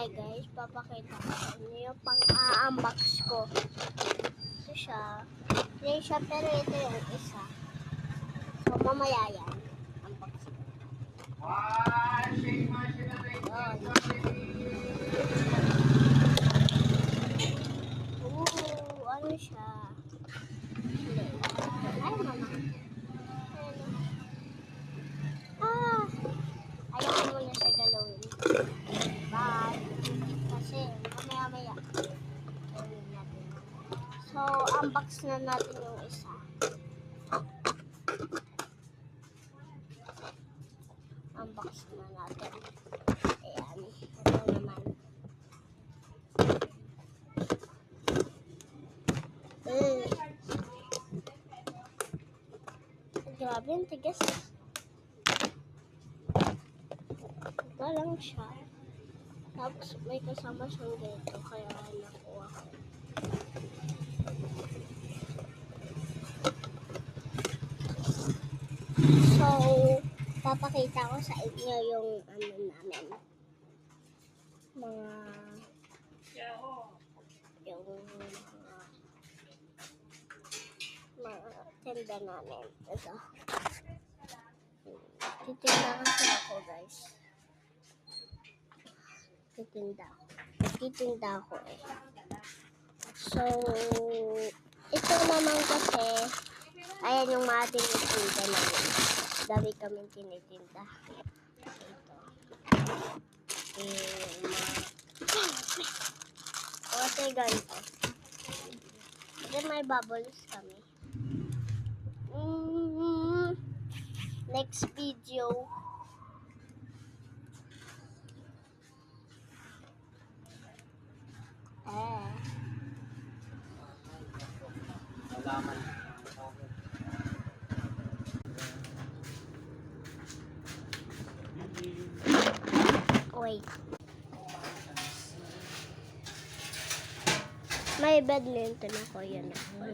Okay guys, papakita ko sa inyo yung pang-a-unbox ko. Ito siya. Plain siya pero ito yung isa. So mamaya yan. Unbox ko. Ano siya? Ay mama. Ayaw ko muna siya galawin. Bye. Kasi mamaya-maya. Gawin natin. So, unbox na natin yung isa. Unbox na natin. Ayan. Ito naman. Grabe, ang tigas. Ito lang siya. Tapos may kasama siyang ganito. Kaya nakuha ko. So, papakita ko sa inyo yung ano namin. Mga tinda namin. Ito. Titinda kasi ako guys. Titinda ako eh. So, ito naman kasi, ayan yung mga tinitinda namin. Dami kaming tinitinda. Ito. Water ganito. Then may bubbles kami. Next video. Wait. May badminton ako, yun ako.